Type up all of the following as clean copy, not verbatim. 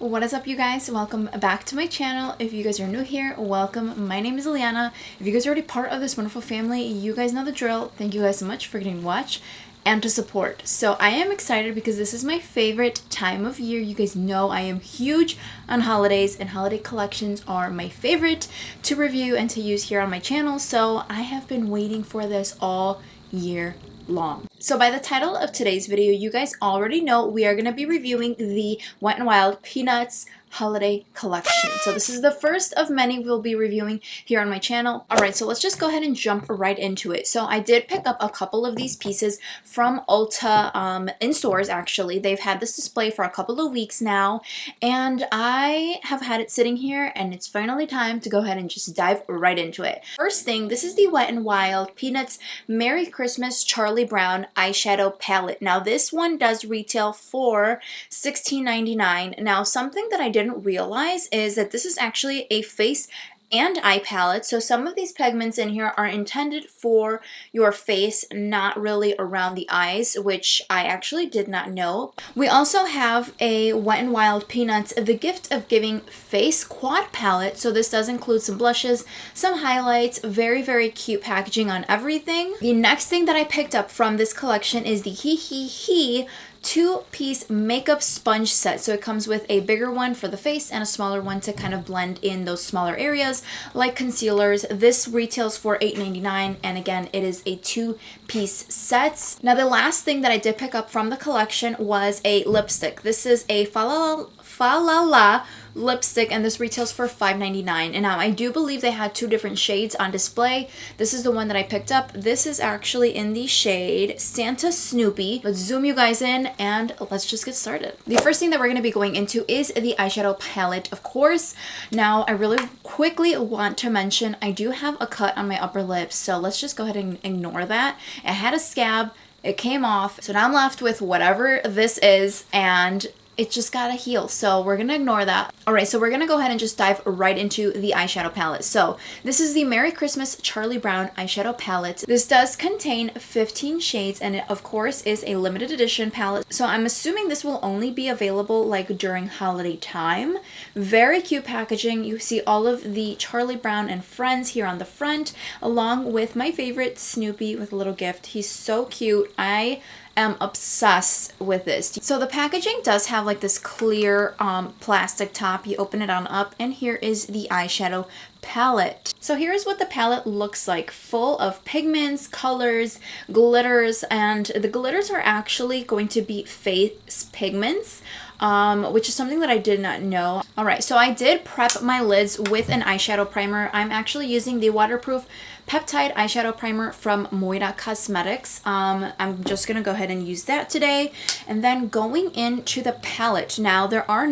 What is up, you guys? Welcome back to my channel. If you guys are new here, welcome. My name is ILIANA. If you guys are already part of this wonderful family, you guys know the drill. Thank you guys so much for getting to watch and to support. So I am excited because this is my favorite time of year. You guys know I am huge on holidays, and holiday collections are my favorite to review and to use here on my channel. So I have been waiting for this all year long. So by the title of today's video, you guys already know we are going to be reviewing the Wet n Wild Peanuts holiday collection. So this is the first of many we'll be reviewing here on my channel. Alright, so let's just go ahead and jump right into it. So I did pick up a couple of these pieces from Ulta in stores actually. They've had this display for a couple of weeks now, and I have had it sitting here, and it's finally time to go ahead and just dive right into it. First thing, this is the Wet n Wild Peanuts Merry Christmas Charlie Brown eyeshadow palette. Now this one does retail for $16.99. Now something that I didn't realize is that this is actually a face and eye palette. So some of these pigments in here are intended for your face, not really around the eyes, which I actually did not know. We also have a Wet n Wild Peanuts The Gift of Giving Face Quad palette. So this does include some blushes, some highlights, very, very cute packaging on everything. The next thing that I picked up from this collection is the Hee Hee Hee two-piece makeup sponge set. So it comes with a bigger one for the face and a smaller one to kind of blend in those smaller areas like concealers. This retails for $8.99, and again, it is a two-piece set. Now the last thing that I did pick up from the collection was a lipstick. This is a Fa-La-La lipstick, and this retails for $5.99. And now I do believe they had two different shades on display. This is the one that I picked up. This is actually in the shade Santa Snoopy. Let's zoom you guys in and let's just get started. The first thing that we're going to be going into is the eyeshadow palette, of course. Now I really quickly want to mention I do have a cut on my upper lip, so let's just go ahead and ignore that. It had a scab, it came off, so now I'm left with whatever this is, and it just gotta heal, so we're gonna ignore that. Alright, so we're gonna go ahead and just dive right into the eyeshadow palette. So this is the Merry Christmas Charlie Brown eyeshadow palette. This does contain 15 shades, and it of course is a limited edition palette, so I'm assuming this will only be available like during holiday time. Very cute packaging. You see all of the Charlie Brown and friends here on the front, along with my favorite Snoopy with a little gift. He's so cute. I am obsessed with this. So the packaging does have like this clear plastic top. You open it on up, and here is the eyeshadow palette. So here's what the palette looks like, full of pigments, colors, glitters, and the glitters are actually going to be face pigments, which is something that I did not know. Alright, so I did prep my lids with an eyeshadow primer. I'm actually using the waterproof peptide eyeshadow primer from Moira Cosmetics. I'm just gonna go ahead and use that today. And then going into the palette. Now there are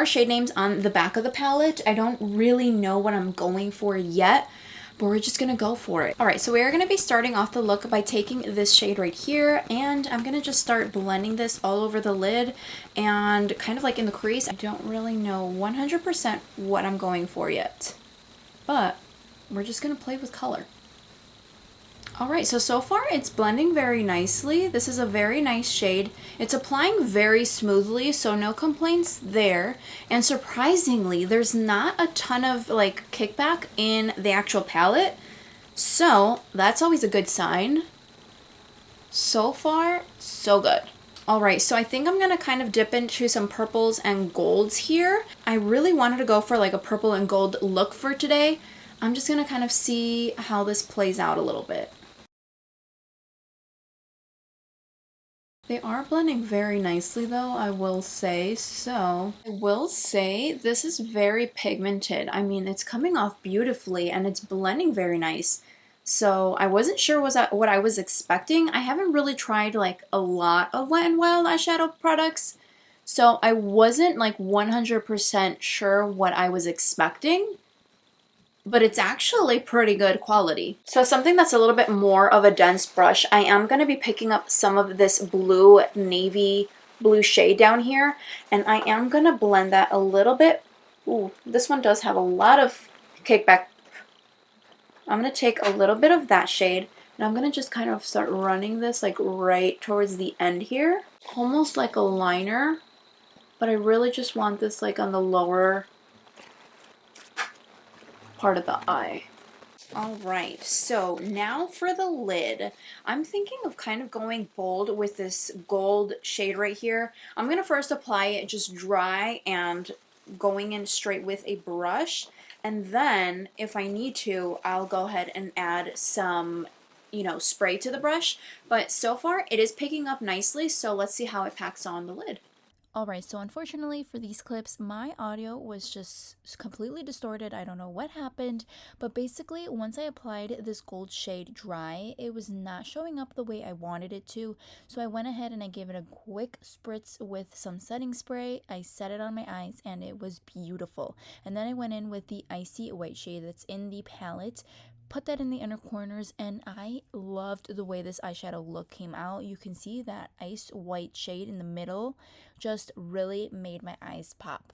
shade names on the back of the palette. I don't really know what I'm going for yet, but we're just gonna go for it. Alright, so we are gonna be starting off the look by taking this shade right here, and I'm gonna just start blending this all over the lid and kind of like in the crease. I don't really know 100% what I'm going for yet, but we're just gonna play with color. Alright, so far it's blending very nicely. This is a very nice shade. It's applying very smoothly, so no complaints there. And surprisingly, there's not a ton of like kickback in the actual palette, so that's always a good sign. So far, so good. Alright, so I think I'm going to kind of dip into some purples and golds here. I really wanted to go for like a purple and gold look for today. I'm just going to kind of see how this plays out a little bit. They are blending very nicely though, I will say. So I will say this is very pigmented. I mean, it's coming off beautifully and it's blending very nice. So I wasn't sure what I was expecting. I haven't really tried like a lot of Wet n Wild eyeshadow products, so I wasn't like 100% sure what I was expecting. But it's actually pretty good quality. So something that's a little bit more of a dense brush, I am going to be picking up some of this blue, navy blue shade down here, and I am going to blend that a little bit. Ooh, this one does have a lot of kickback. I'm going to take a little bit of that shade, and I'm going to just kind of start running this like right towards the end here, almost like a liner. but I really just want this like on the lower part of the eye. Alright, so now for the lid. I'm thinking of kind of going bold with this gold shade right here. I'm going to first apply it just dry and going in straight with a brush. And then, if I need to, I'll go ahead and add some, you know, spray to the brush. But so far, it is picking up nicely, so let's see how it packs on the lid. Alright, so unfortunately for these clips, my audio was just completely distorted. I don't know what happened, but basically, once I applied this gold shade dry, it was not showing up the way I wanted it to. So I went ahead and I gave it a quick spritz with some setting spray. I set it on my eyes and it was beautiful. And then I went in with the icy white shade that's in the palette, put that in the inner corners, and I loved the way this eyeshadow look came out. You can see that ice white shade in the middle just really made my eyes pop.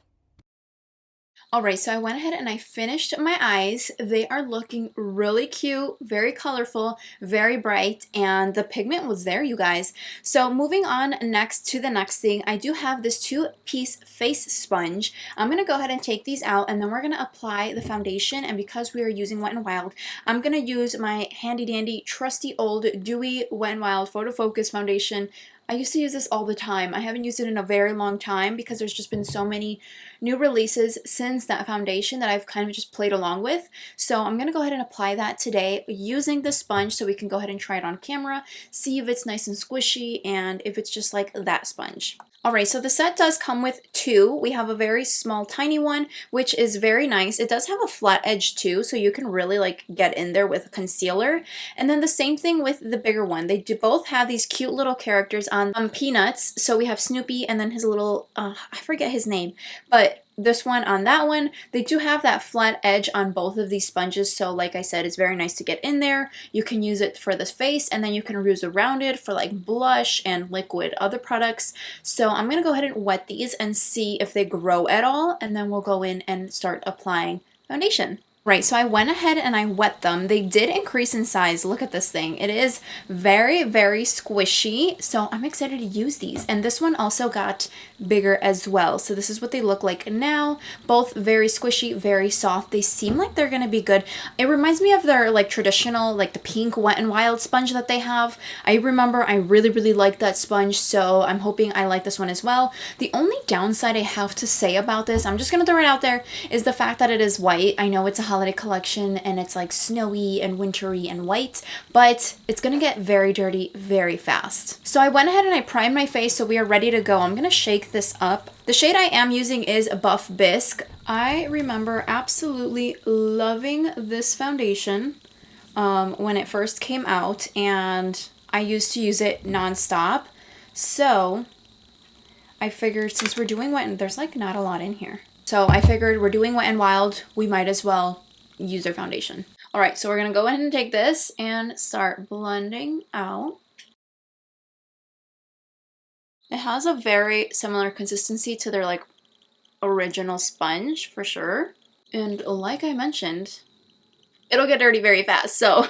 Alright, so I went ahead and I finished my eyes. They are looking really cute, very colorful, very bright, and the pigment was there, you guys. So moving on next to the next thing, I do have this two-piece face sponge. I'm going to go ahead and take these out, and then we're going to apply the foundation, and because we are using Wet n Wild, I'm going to use my handy-dandy, trusty old Dewy Wet n Wild Photo Focus foundation. I used to use this all the time. I haven't used it in a very long time because there's just been so many new releases since that foundation that I've kind of just played along with. So I'm going to go ahead and apply that today using the sponge so we can go ahead and try it on camera, see if it's nice and squishy and if it's just like that sponge. Alright, so the set does come with two. We have a very small, tiny one, which is very nice. It does have a flat edge too, so you can really like get in there with concealer. And then the same thing with the bigger one. They do both have these cute little characters on Peanuts. So we have Snoopy and then his little, I forget his name, but this one on that one, they do have that flat edge on both of these sponges, so like I said, it's very nice to get in there. You can use it for the face, and then you can use around it for like blush and liquid other products. So I'm going to go ahead and wet these and see if they grow at all, and then we'll go in and start applying foundation. Right, so I went ahead and I wet them. They did increase in size. Look at this thing. It is very, very squishy, so I'm excited to use these. And this one also got bigger as well. So this is what they look like now. Both very squishy, very soft. They seem like they're going to be good. It reminds me of their like traditional, like the pink Wet n Wild sponge that they have. I remember I really, really liked that sponge, so I'm hoping I like this one as well. The only downside I have to say about this, I'm just going to throw it out there, is the fact that it is white. I know it's a holiday collection and it's like snowy and wintry and white, but it's gonna get very dirty very fast. So I went ahead and I primed my face, so we are ready to go. I'm gonna shake this up. The shade I am using is Buff Bisque. I remember absolutely loving this foundation when it first came out, and I used to use it nonstop. So I figured since we're doing wet, and there's like not a lot in here. So I figured we're doing Wet n Wild, we might as well use their foundation. Alright, so we're going to go ahead and take this and start blending out. It has a very similar consistency to their like original sponge for sure. And like I mentioned, it'll get dirty very fast. So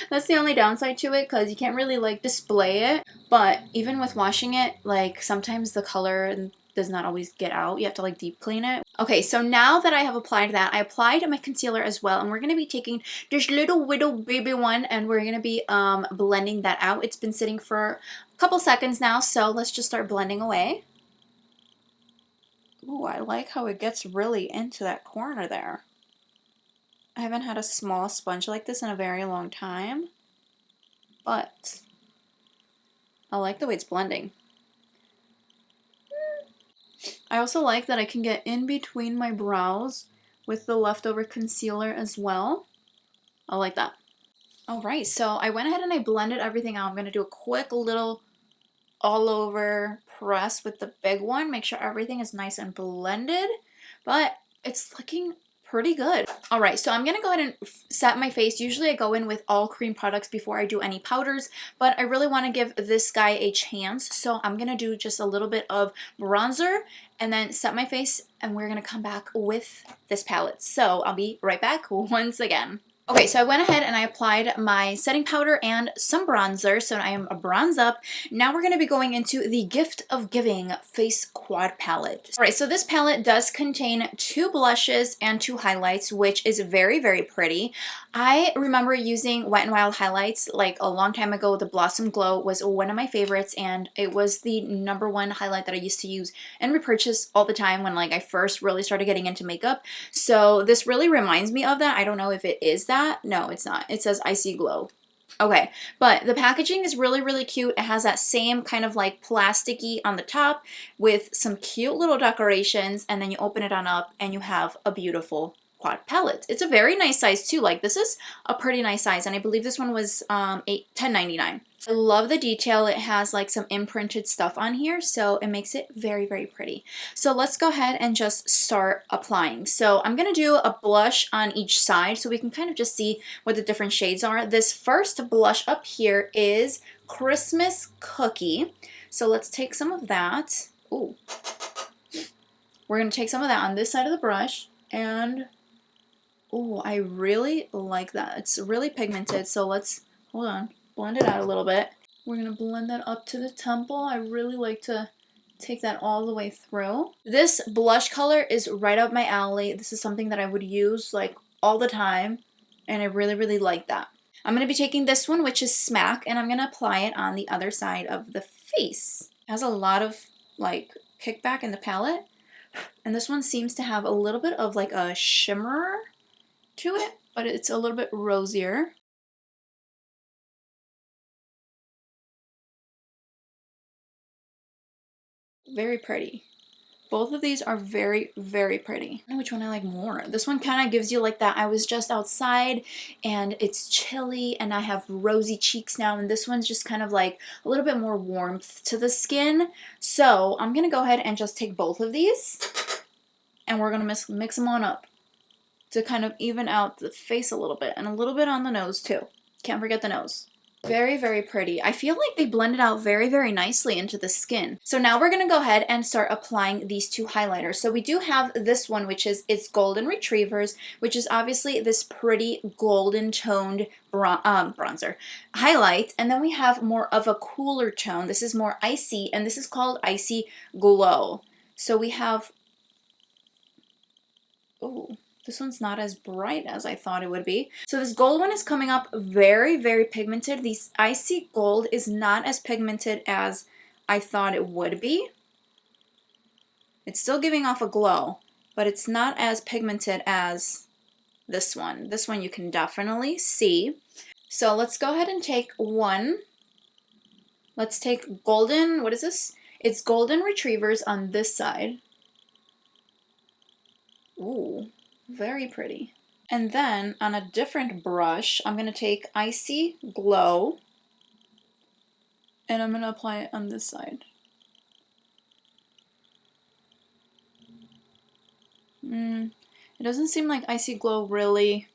that's the only downside to it, because you can't really like display it. But even with washing it, like sometimes the color does not always get out. You have to like deep clean it. Okay, so now that I have applied that, I applied my concealer as well, and we're going to be taking this little baby one and we're going to be blending that out. It's been sitting for a couple seconds now, so let's just start blending away. Ooh, I like how it gets really into that corner there. I haven't had a small sponge like this in a very long time, but I like the way it's blending. I also like that I can get in between my brows with the leftover concealer as well. I like that. Alright, so I went ahead and I blended everything out. I'm going to do a quick little all over press with the big one. Make sure everything is nice and blended, but it's looking pretty good. Alright, so I'm going to go ahead and set my face. Usually I go in with all cream products before I do any powders, but I really want to give this guy a chance, so I'm going to do just a little bit of bronzer and then set my face, and we're going to come back with this palette. So I'll be right back once again. Okay, so I went ahead and I applied my setting powder and some bronzer, so I am a bronze up. Now we're going to be going into the Gift of Giving Face Quad Palette. Alright, so this palette does contain 2 blushes and 2 highlights, which is very, very pretty. I remember using Wet n Wild highlights like a long time ago. The Blossom Glow was one of my favorites, and it was the #1 highlight that I used to use and repurchase all the time when like I first really started getting into makeup. So this really reminds me of that. I don't know if it is that. No, it's not. It says Icy Glow. Okay, but the packaging is really, really cute. It has that same kind of like plasticky on the top with some cute little decorations, and then you open it on up and you have a beautiful quad palette. It's a very nice size too. Like this is a pretty nice size, and I believe this one was $10.99. I love the detail. It has like some imprinted stuff on here, so it makes it very, very pretty. So let's go ahead and just start applying. So I'm going to do a blush on each side so we can kind of just see what the different shades are. This first blush up here is Christmas Cookie. So let's take some of that. Ooh. We're going to take some of that on this side of the brush, and oh, I really like that. It's really pigmented, so let's, hold on, blend it out a little bit. We're going to blend that up to the temple. I really like to take that all the way through. This blush color is right up my alley. This is something that I would use like all the time, and I really, really like that. I'm going to be taking this one, which is Smack, and I'm going to apply it on the other side of the face. It has a lot of like kickback in the palette, and this one seems to have a little bit of like a shimmer to it, but it's a little bit rosier. Very pretty. Both of these are very, very pretty. I don't know which one I like more. This one kind of gives you like that I was just outside and it's chilly and I have rosy cheeks now, and this one's just kind of like a little bit more warmth to the skin. So I'm gonna go ahead and just take both of these and we're gonna mix them on up to kind of even out the face a little bit, and a little bit on the nose too. Can't forget the nose. Very, very pretty. I feel like they blended out very, very nicely into the skin. So now we're going to go ahead and start applying these 2 highlighters. So we do have this one, which is It's Golden Retrievers, which is obviously this pretty golden toned bronzer highlight. And then we have more of a cooler tone. This is more icy, and this is called Icy Glow. So we have, oh, this one's not as bright as I thought it would be. So this gold one is coming up very, very pigmented. This Icy Gold is not as pigmented as I thought it would be. It's still giving off a glow, but it's not as pigmented as this one. This one you can definitely see. So let's go ahead and take one. Let's take Golden, what is this? It's Golden Retrievers on this side. Ooh. Very pretty. And then on a different brush, I'm going to take Icy Glow and I'm going to apply it on this side. It doesn't seem like Icy Glow really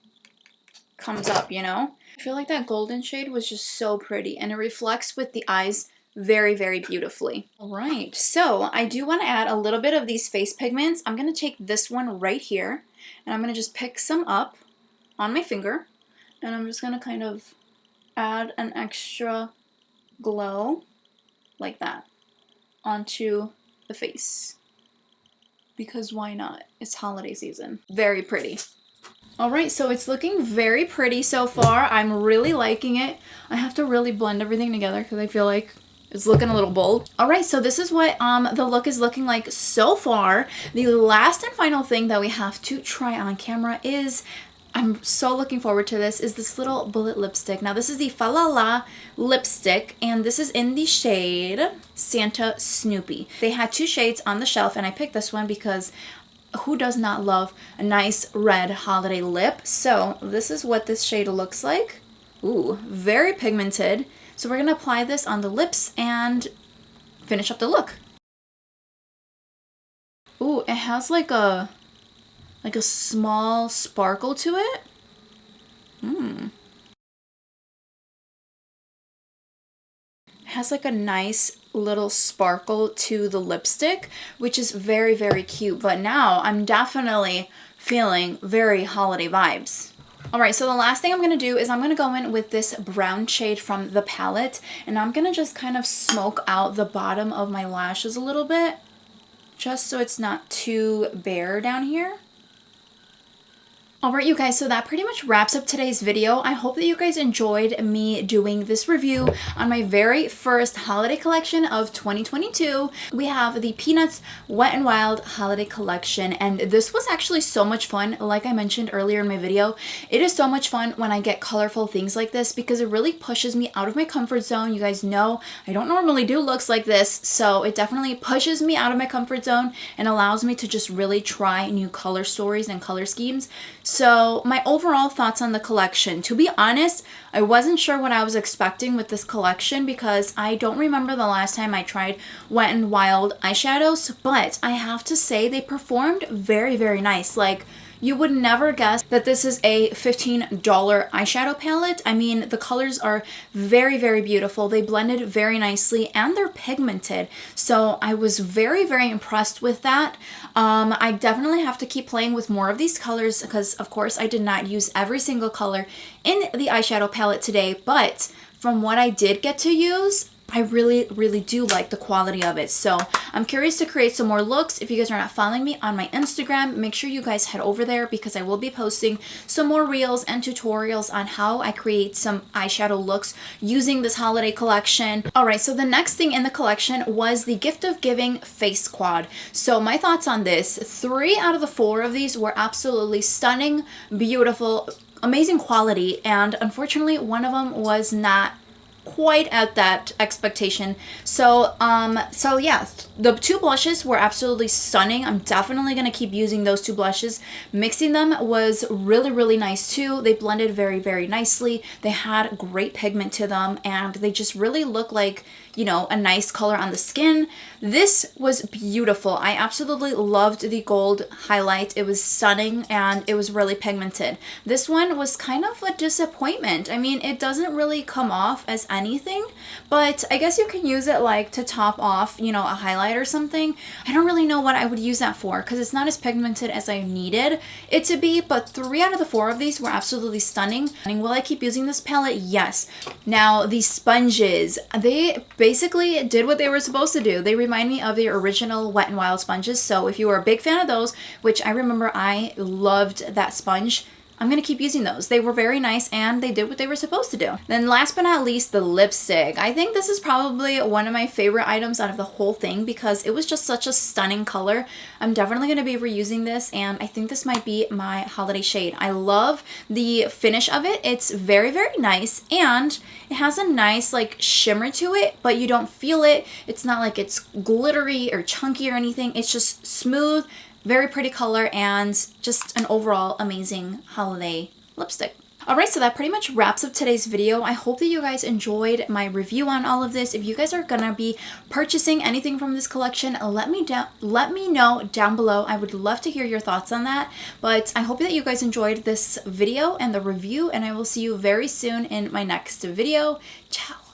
comes up, you know? I feel like that golden shade was just so pretty, and it reflects with the eyes very, very beautifully. All right, so I do want to add a little bit of these face pigments. I'm going to take this one right here, and I'm going to just pick some up on my finger, and I'm just going to kind of add an extra glow like that onto the face. Because why not? It's holiday season. Very pretty. All right, so it's looking very pretty so far. I'm really liking it. I have to really blend everything together because I feel like it's looking a little bold. All right, so this is what the look is looking like so far. The last and final thing that we have to try on camera is, I'm so looking forward to this, is this little bullet lipstick. Now this is the Fa La La lipstick, and this is in the shade Santa Snoopy. They had 2 shades on the shelf, and I picked this one because who does not love a nice red holiday lip? So this is what this shade looks like. Ooh, very pigmented. So we're going to apply this on the lips and finish up the look. Ooh, it has like a small sparkle to it. It has like a nice little sparkle to the lipstick, which is very, very cute. But now I'm definitely feeling very holiday vibes. Alright, so the last thing I'm going to do is I'm going to go in with this brown shade from the palette, and I'm going to just kind of smoke out the bottom of my lashes a little bit, just so it's not too bare down here. Alright you guys, so that pretty much wraps up today's video. I hope that you guys enjoyed me doing this review on my very first holiday collection of 2022. We have the Peanuts Wet n Wild holiday collection, and this was actually so much fun. Like I mentioned earlier in my video, it is so much fun when I get colorful things like this because it really pushes me out of my comfort zone. You guys know I don't normally do looks like this, so it definitely pushes me out of my comfort zone and allows me to just really try new color stories and color schemes. So my overall thoughts on the collection, to be honest, I wasn't sure what I was expecting with this collection because I don't remember the last time I tried Wet n Wild eyeshadows, but I have to say they performed very, very nice. Like, you would never guess that this is a $15 eyeshadow palette. I mean, the colors are very, very beautiful. They blended very nicely and they're pigmented. So I was very, very impressed with that. I definitely have to keep playing with more of these colors because, of course, I did not use every single color in the eyeshadow palette today. But from what I did get to use, I really, really do like the quality of it. So I'm curious to create some more looks. If you guys are not following me on my Instagram, make sure you guys head over there because I will be posting some more reels and tutorials on how I create some eyeshadow looks using this holiday collection. Alright, so the next thing in the collection was the Gift of Giving Face Quad. So my thoughts on this, 3 out of the 4 of these were absolutely stunning, beautiful, amazing quality, and unfortunately one of them was not quite at that expectation. So yeah, the 2 blushes were absolutely stunning. I'm definitely going to keep using those 2 blushes. Mixing them was really, really nice too. They blended very, very nicely. They had great pigment to them and they just really look like, you know, a nice color on the skin. This was beautiful. I absolutely loved the gold highlight. It was stunning and it was really pigmented. This one was kind of a disappointment. I mean, it doesn't really come off as anything, but I guess you can use it like to top off, you know, a highlight or something. I don't really know what I would use that for because it's not as pigmented as I needed it to be, but 3 out of the 4 of these were absolutely stunning. And will I keep using this palette? Yes. Now, these sponges, they basically did what they were supposed to do. They remind me of the original Wet n Wild sponges. So if you were a big fan of those, which I remember I loved that sponge, I'm going to keep using those. They were very nice and they did what they were supposed to do. Then last but not least, the lipstick. I think this is probably one of my favorite items out of the whole thing because it was just such a stunning color. I'm definitely going to be reusing this and I think this might be my holiday shade. I love the finish of it. It's very, very nice and it has a nice like shimmer to it, but you don't feel it. It's not like it's glittery or chunky or anything. It's just smooth, very pretty color, and just an overall amazing holiday lipstick. Alright, so that pretty much wraps up today's video. I hope that you guys enjoyed my review on all of this. If you guys are gonna be purchasing anything from this collection, let me know down below. I would love to hear your thoughts on that. But I hope that you guys enjoyed this video and the review, and I will see you very soon in my next video. Ciao!